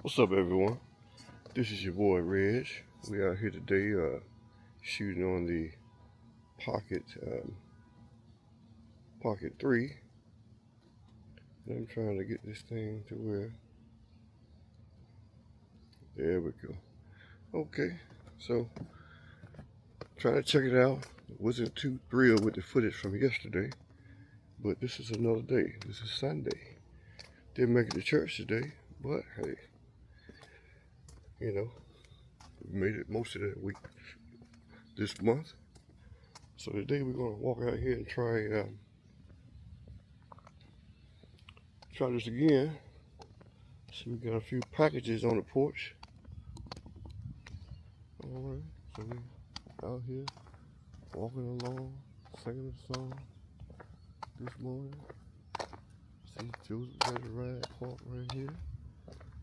What's up, everyone? This is your boy Reg. We out here today shooting on the Pocket 3. And I'm trying to get this thing to where, there we go. Okay, so trying to check it out. Wasn't too thrilled with the footage from yesterday, but this is another day. This is Sunday. Didn't make it to church today, but hey, we made it most of the week this month. So today we're gonna walk out here and try this again. So we got a few packages on the porch. Alright, so we out here walking along, singing a song this morning. See Joseph got a ride park right here.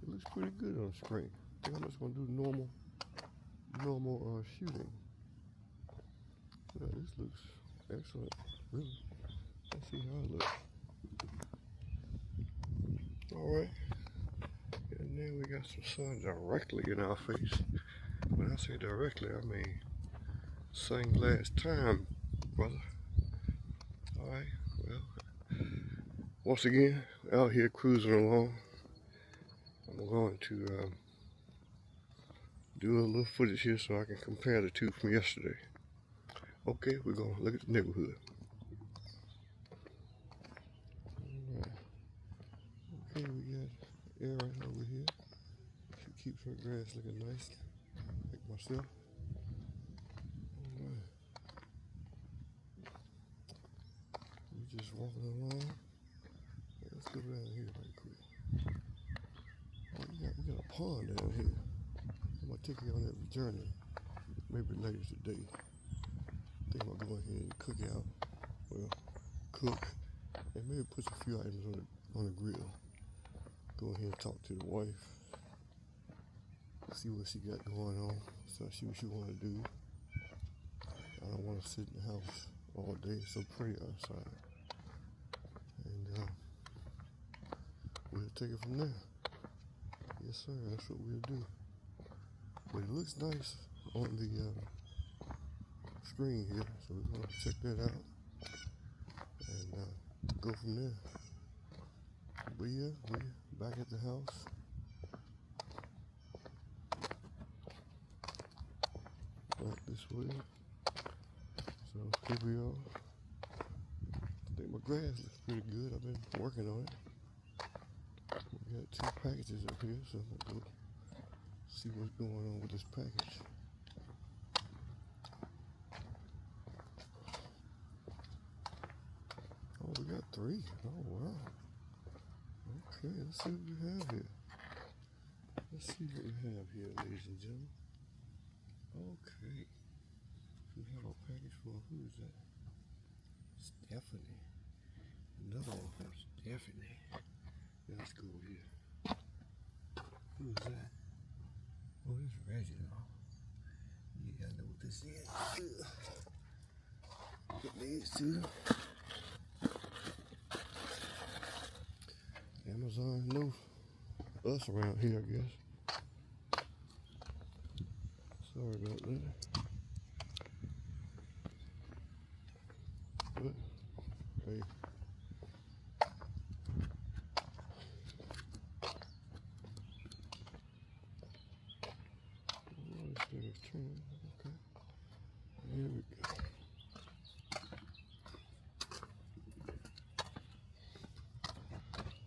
It looks pretty good on the screen. I think I'm just gonna do normal shooting. Yeah, this looks excellent, really. Let's see how it looks. Alright. And then we got some sun directly in our face. When I say directly, I mean same last time, brother. Alright, well, once again, out here cruising along. I'm going to do a little footage here so I can compare the two from yesterday. Okay, we're going to look at the neighborhood. Alright. Okay, we got air right over here. She keeps her grass looking nice, like myself. Alright. We're just walking along. Let's go down here right quick. Oh, we got a pond down here. I'm gonna take you on that journey, maybe later today. I think I'm gonna go ahead and cook out. Well, cook and maybe put a few items on the grill. Go ahead and talk to the wife, see what she got going on, so see what she want to do. I don't want to sit in the house all day. It's so pretty outside, and we'll take it from there. Yes, sir. That's what we'll do. But it looks nice on the screen here, so we're gonna check that out and go from there. But yeah, we're back at the house. Back this way. So here we are. I think my grass looks pretty good. I've been working on it. We got two packages up here, so I'm gonna go see what's going on with this package. Oh, we got three. Oh, wow. Okay, let's see what we have here. Let's see what we have here, ladies and gentlemen. Okay. We have a package for, who is that? Stephanie. Another one from Stephanie. Yeah, let's go over here. Who is that? Oh, it's Reginald. Yeah, I know what this is. Put these two. Amazon know us around here, I guess. Sorry about that. But, hey. This thing is turning. Okay. Here we go.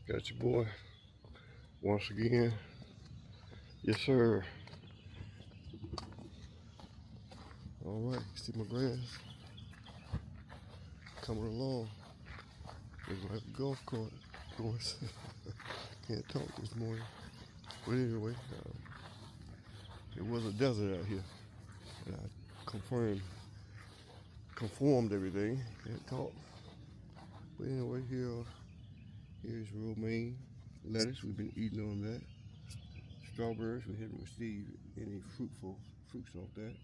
Got your boy once again. Yes, sir. All right, see my grass coming along. There's like a golf course. Can't talk this morning. But anyway, it was a desert out here. And I conformed everything. Can't talk. But anyway, here's romaine lettuce. We've been eating on that. Strawberries. We haven't received any fruits off that.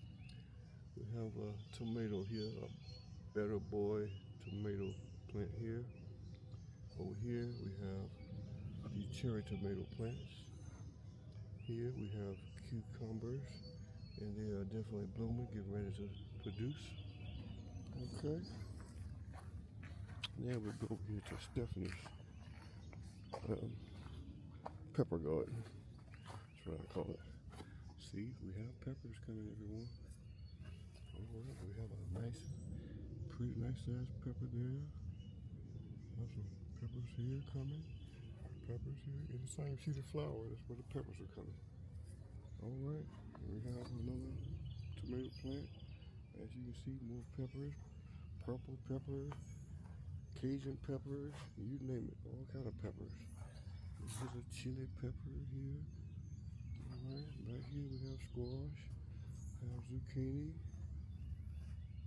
We have a tomato here, a Better Boy tomato plant here. Over here we have the cherry tomato plants. Here we have cucumbers, and they are definitely blooming, getting ready to produce. Okay. Now we go over here to Stephanie's pepper garden. That's what I call it. See, we have peppers coming, everyone. All right, we have a nice, pretty nice sized pepper there. Have some peppers here coming. Peppers here. In the same sheet of flour, that's where the peppers are coming. All right, we have another tomato plant. As you can see, more peppers, purple peppers, Cajun peppers, you name it, all kind of peppers. This is a chili pepper here. All right, back here we have squash, have zucchini.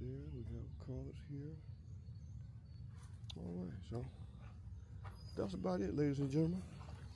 There we have collards here. All right, so that's about it, ladies and gentlemen.